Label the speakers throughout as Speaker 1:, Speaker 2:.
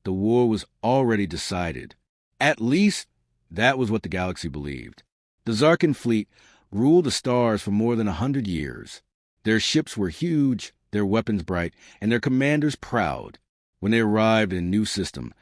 Speaker 1: The war was already decided. At least, that was what the galaxy believed. The Zarkin fleet ruled the stars for more than 100 years. Their ships were huge, their weapons bright, and their commanders proud. When they arrived in a new system,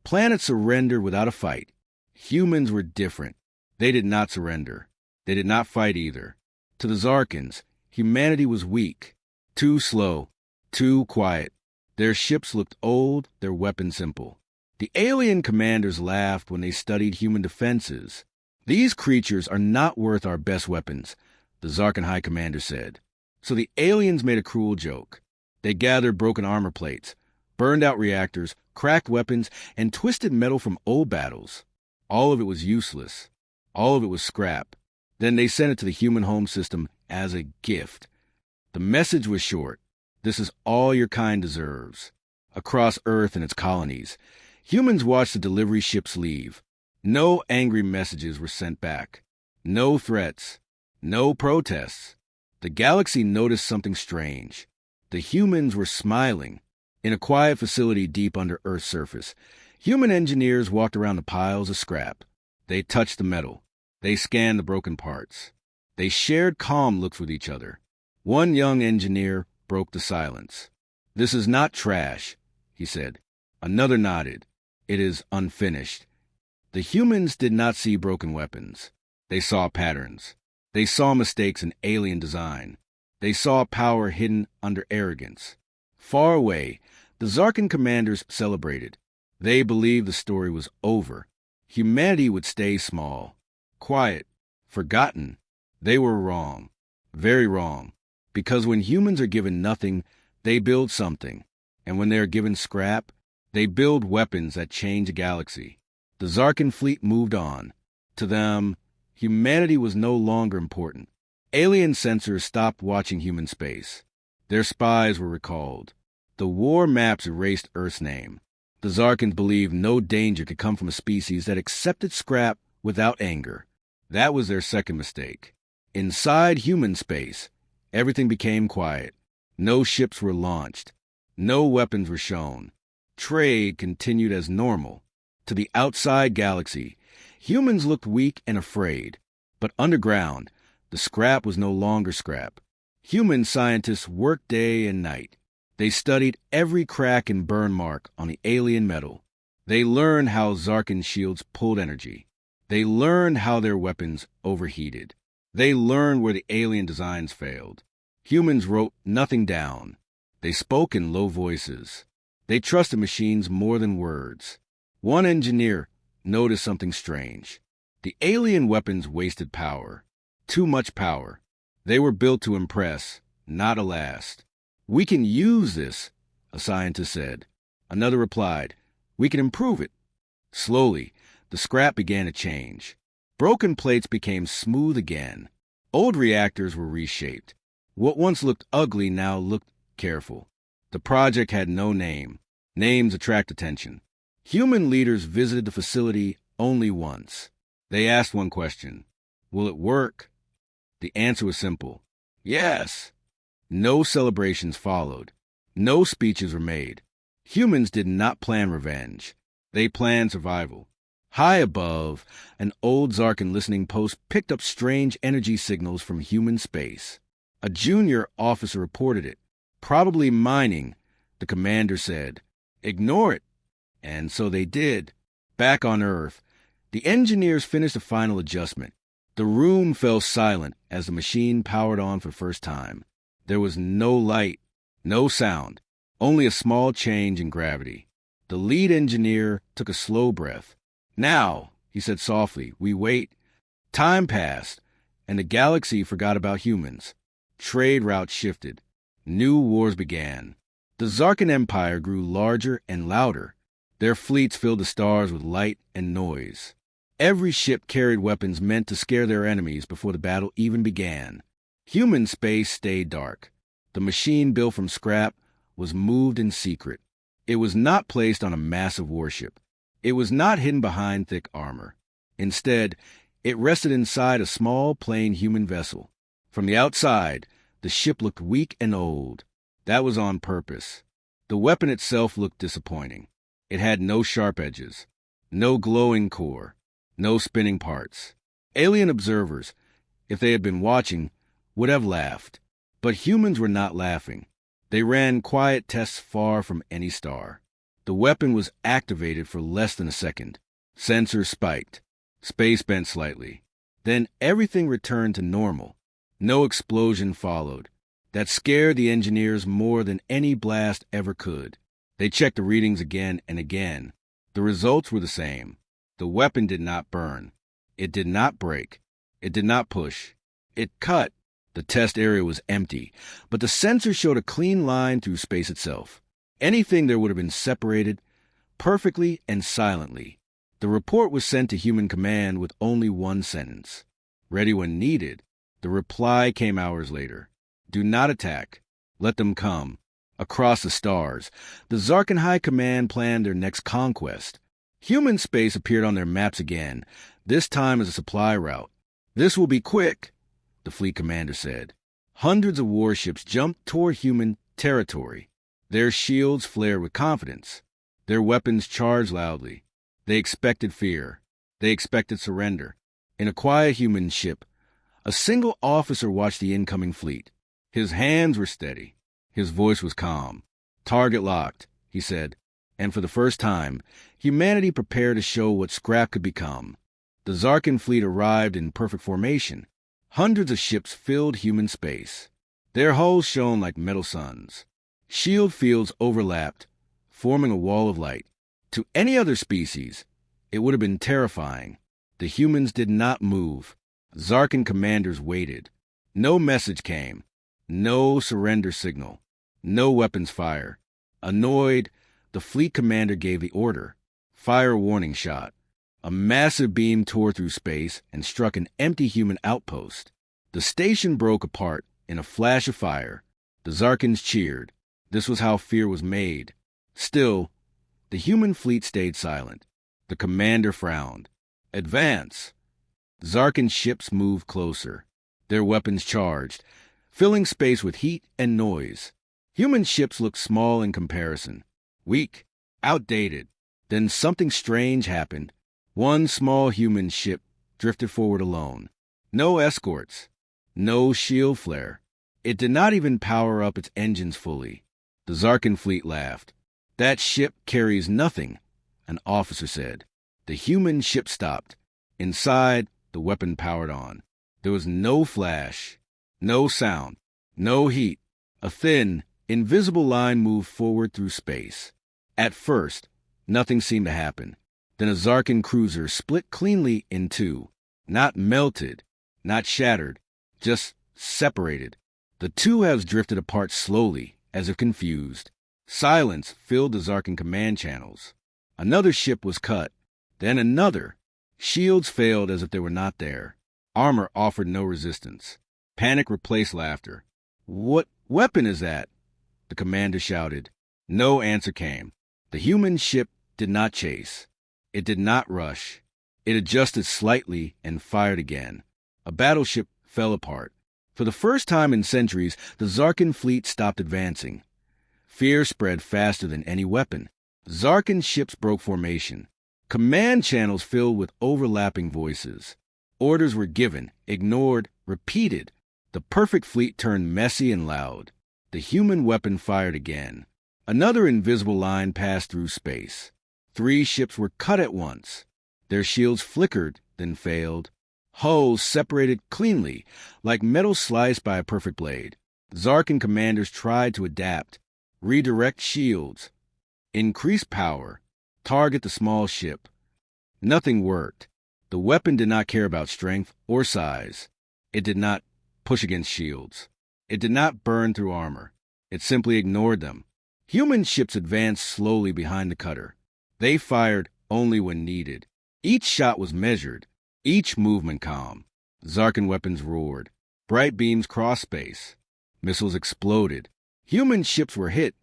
Speaker 1: planets surrendered without a fight. Humans were different. They did not surrender. They did not fight either. To the Zarkins, humanity was weak, too slow, too quiet. Their ships looked old, their weapons simple. The alien commanders laughed when they studied human defenses. "These creatures are not worth our best weapons," the Zarkin High Commander said. So the aliens made a cruel joke. They gathered broken armor plates, burned out reactors, cracked weapons, and twisted metal from old battles. All of it was useless. All of it was scrap. Then they sent it to the human home system as a gift. The message was short. This is all your kind deserves. Across Earth and its colonies, humans watched the delivery ships leave. No angry messages were sent back. No threats. No protests. The galaxy noticed something strange. The humans were smiling. In a quiet facility deep under Earth's surface, human engineers walked around the piles of scrap. They touched the metal. They scanned the broken parts. They shared calm looks with each other. One young engineer broke the silence. "This is not trash," he said. Another nodded. "It is unfinished." The humans did not see broken weapons. They saw patterns. They saw mistakes in alien design. They saw power hidden under arrogance. Far away, the Zarkin commanders celebrated. They believed the story was over. Humanity would stay small, quiet, forgotten. They were wrong, very wrong, because when humans are given nothing, they build something. And when they are given scrap, they build weapons that change a galaxy. The Zarkin fleet moved on. To them, humanity was no longer important. Alien sensors stopped watching human space. Their spies were recalled. The war maps erased Earth's name. The Zarkins believed no danger could come from a species that accepted scrap without anger. That was their second mistake. Inside human space, everything became quiet. No ships were launched. No weapons were shown. Trade continued as normal. To the outside galaxy, humans looked weak and afraid. But underground, the scrap was no longer scrap. Human scientists worked day and night. They studied every crack and burn mark on the alien metal. They learned how Zarkin shields pulled energy. They learned how their weapons overheated. They learned where the alien designs failed. Humans wrote nothing down. They spoke in low voices. They trusted machines more than words. One engineer noticed something strange. The alien weapons wasted power. Too much power. They were built to impress, not to last. "We can use this," a scientist said. Another replied, "We can improve it." Slowly, the scrap began to change. Broken plates became smooth again. Old reactors were reshaped. What once looked ugly now looked careful. The project had no name. Names attract attention. Human leaders visited the facility only once. They asked one question: "Will it work?" The answer was simple: "Yes." No celebrations followed. No speeches were made. Humans did not plan revenge. They planned survival. High above, an old Zarkin listening post picked up strange energy signals from human space. A junior officer reported it. "Probably mining," the commander said. "Ignore it." And so they did. Back on Earth, the engineers finished the final adjustment. The room fell silent as the machine powered on for the first time. There was no light, no sound, only a small change in gravity. The lead engineer took a slow breath. "Now," he said softly, "we wait." Time passed, and the galaxy forgot about humans. Trade routes shifted. New wars began. The Zarkin Empire grew larger and louder. Their fleets filled the stars with light and noise. Every ship carried weapons meant to scare their enemies before the battle even began. Human space stayed dark. The machine built from scrap was moved in secret. It was not placed on a massive warship. It was not hidden behind thick armor. Instead, it rested inside a small, plain human vessel. From the outside, the ship looked weak and old. That was on purpose. The weapon itself looked disappointing. It had no sharp edges, no glowing core, no spinning parts. Alien observers, if they had been watching, would have laughed. But humans were not laughing. They ran quiet tests far from any star. The weapon was activated for less than a second. Sensors spiked. Space bent slightly. Then everything returned to normal. No explosion followed. That scared the engineers more than any blast ever could. They checked the readings again and again. The results were the same. The weapon did not burn. It did not break. It did not push. It cut. The test area was empty, but the sensor showed a clean line through space itself. Anything there would have been separated perfectly and silently. The report was sent to Human Command with only one sentence. Ready when needed. The reply came hours later. Do not attack. Let them come. Across the stars, the Zarkan High Command planned their next conquest. Human space appeared on their maps again, this time as a supply route. This will be quick, the fleet commander said. Hundreds of warships jumped toward human territory. Their shields flared with confidence. Their weapons charged loudly. They expected fear. They expected surrender. In a quiet human ship, a single officer watched the incoming fleet. His hands were steady. His voice was calm. Target locked, he said, and for the first time, humanity prepared to show what scrap could become. The Zarkan fleet arrived in perfect formation. Hundreds of ships filled human space. Their hulls shone like metal suns. Shield fields overlapped, forming a wall of light. To any other species, it would have been terrifying. The humans did not move. Zarkan commanders waited. No message came. No surrender signal. No weapons fire. Annoyed, the fleet commander gave the order. Fire warning shot. A massive beam tore through space and struck an empty human outpost. The station broke apart in a flash of fire. The Zarkans cheered. This was how fear was made. Still, the human fleet stayed silent. The commander frowned. Advance! Zarkan ships moved closer. Their weapons charged, filling space with heat and noise. Human ships looked small in comparison. Weak, outdated. Then something strange happened. One small human ship drifted forward alone. No escorts. No shield flare. It did not even power up its engines fully. The Zarkan fleet laughed. That ship carries nothing, an officer said. The human ship stopped. Inside, the weapon powered on. There was no flash, no sound, no heat. A thin, invisible line moved forward through space. At first, nothing seemed to happen. Then a Zarkan cruiser split cleanly in two. Not melted, not shattered, just separated. The two halves drifted apart slowly, as if confused. Silence filled the Zarkan command channels. Another ship was cut, then another. Shields failed as if they were not there. Armor offered no resistance. Panic replaced laughter. What weapon is that? The commander shouted. No answer came. The human ship did not chase. It did not rush. It adjusted slightly and fired again. A battleship fell apart. For the first time in centuries, the Zarkan fleet stopped advancing. Fear spread faster than any weapon. Zarkan ships broke formation. Command channels filled with overlapping voices. Orders were given, ignored, repeated. The perfect fleet turned messy and loud. The human weapon fired again. Another invisible line passed through space. 3 ships were cut at once. Their shields flickered, then failed. Hulls separated cleanly, like metal sliced by a perfect blade. Zarkan commanders tried to adapt, redirect shields, increase power, target the small ship. Nothing worked. The weapon did not care about strength or size. It did not push against shields. It did not burn through armor. It simply ignored them. Human ships advanced slowly behind the cutter. They fired only when needed. Each shot was measured, each movement calm. Zarkan weapons roared. Bright beams crossed space. Missiles exploded. Human ships were hit,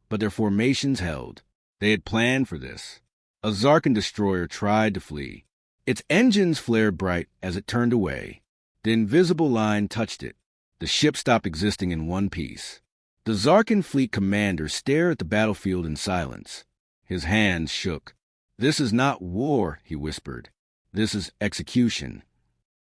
Speaker 1: but their formations held. They had planned for this. A Zarkan destroyer tried to flee. Its engines flared bright as it turned away. The invisible line touched it. The ship stopped existing in one piece. The Zarkan fleet commander stared at the battlefield in silence. His hands shook. "This is not war," he whispered. "This is execution."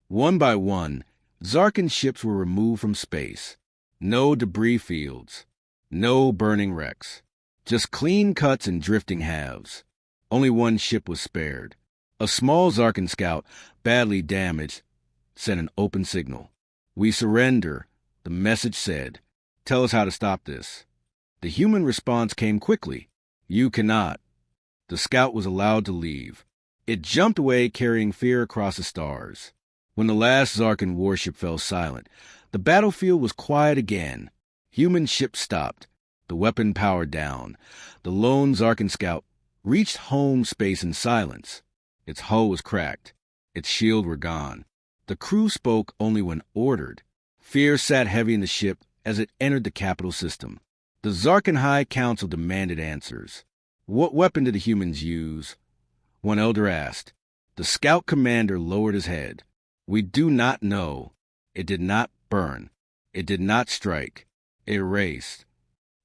Speaker 1: One by one, Zarkin ships were removed from space. No debris fields. No burning wrecks. Just clean cuts and drifting halves. Only one ship was spared. A small Zarkin scout, badly damaged, sent an open signal. "We surrender," the message said. "Tell us how to stop this." The human response came quickly. "You cannot." The scout was allowed to leave. It jumped away, carrying fear across the stars. When the last Zarkin warship fell silent, the battlefield was quiet again. Human ships stopped. The weapon powered down. The lone Zarkin scout reached home space in silence. Its hull was cracked. Its shield were gone. The crew spoke only when ordered. Fear sat heavy in the ship as it entered the capital system. The Zarkin High Council demanded answers. What weapon did the humans use? One elder asked. The scout commander lowered his head. "We do not know. It did not burn. It did not strike. It erased."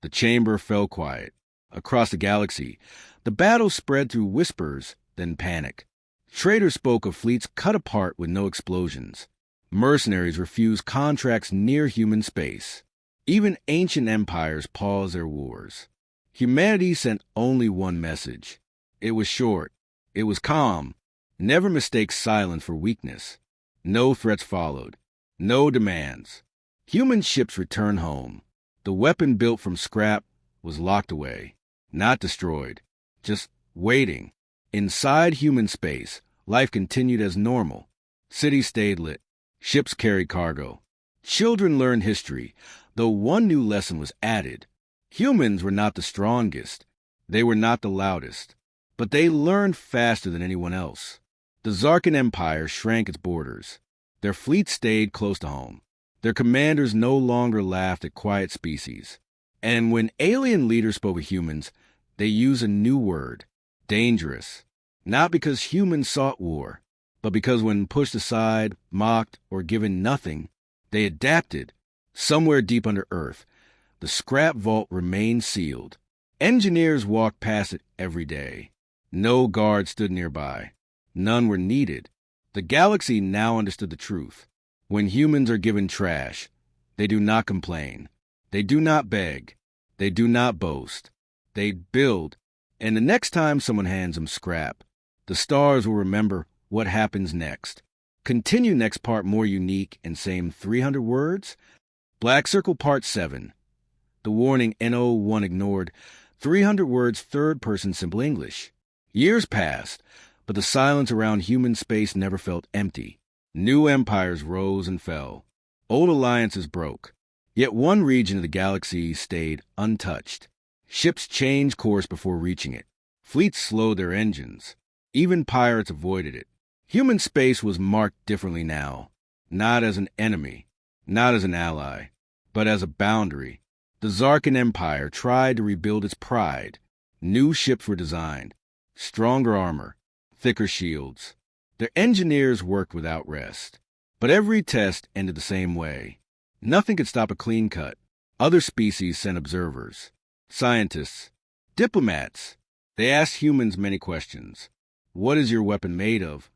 Speaker 1: The chamber fell quiet. Across the galaxy, the battle spread through whispers, then panic. Traders spoke of fleets cut apart with no explosions. Mercenaries refused contracts near human space. Even ancient empires paused their wars. Humanity sent only one message. It was short. It was calm. Never mistake silence for weakness. No threats followed. No demands. Human ships returned home. The weapon built from scrap was locked away. Not destroyed. Just waiting. Inside human space, life continued as normal. Cities stayed lit. Ships carried cargo. Children learned history, though one new lesson was added. Humans were not the strongest. They were not the loudest. But they learned faster than anyone else. The Zarkin Empire shrank its borders. Their fleets stayed close to home. Their commanders no longer laughed at quiet species. And when alien leaders spoke of humans, they used a new word, dangerous. Not because humans sought war, but because when pushed aside, mocked, or given nothing, they adapted. Somewhere deep under Earth, the scrap vault remained sealed. Engineers walked past it every day. No guards stood nearby. None were needed. The galaxy now understood the truth. When humans are given trash, they do not complain. They do not beg. They do not boast. They build, and the next time someone hands them scrap, the stars will remember what happens next. Continue next part more unique and same 300 words. Black Circle Part 7. The warning NO1 ignored. 300 words third-person simple English. Years passed, but the silence around human space never felt empty. New empires rose and fell. Old alliances broke. Yet one region of the galaxy stayed untouched. Ships changed course before reaching it. Fleets slowed their engines. Even pirates avoided it. Human space was marked differently now. Not as an enemy, not as an ally, but as a boundary. The Zarkin Empire tried to rebuild its pride. New ships were designed. Stronger armor, thicker shields. Their engineers worked without rest. But every test ended the same way. Nothing could stop a clean cut. Other species sent observers. Scientists. Diplomats. They asked humans many questions. What is your weapon made of?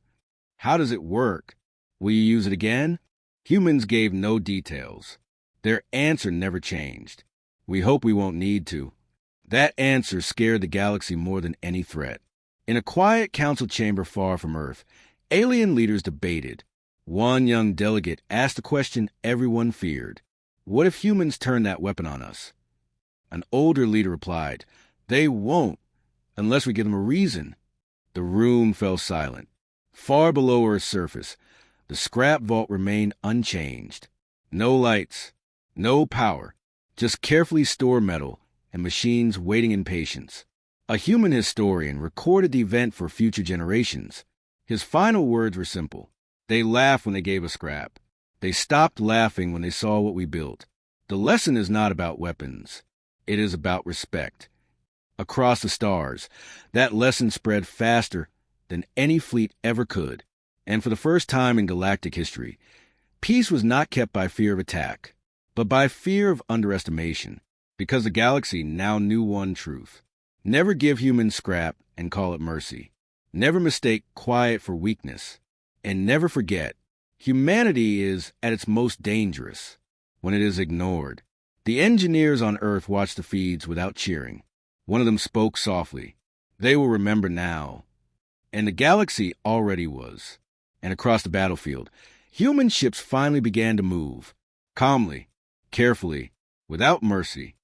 Speaker 1: How does it work? Will you use it again? Humans gave no details. Their answer never changed. We hope we won't need to. That answer scared the galaxy more than any threat. In a quiet council chamber far from Earth, alien leaders debated. One young delegate asked a question everyone feared. What if humans turn that weapon on us? An older leader replied, They won't, unless we give them a reason. The room fell silent. Far below Earth's surface, the scrap vault remained unchanged. No lights, no power, just carefully stored metal and machines waiting in patience. A human historian recorded the event for future generations. His final words were simple. They laughed when they gave us scrap. They stopped laughing when they saw what we built. The lesson is not about weapons. It is about respect. Across the stars, that lesson spread faster than any fleet ever could. And for the first time in galactic history, peace was not kept by fear of attack, but by fear of underestimation, because the galaxy now knew one truth. Never give humans scrap and call it mercy. Never mistake quiet for weakness. And never forget, humanity is at its most dangerous when it is ignored. The engineers on Earth watched the feeds without cheering. One of them spoke softly. They will remember now. And the galaxy already was. And across the battlefield, human ships finally began to move. Calmly, carefully, without mercy.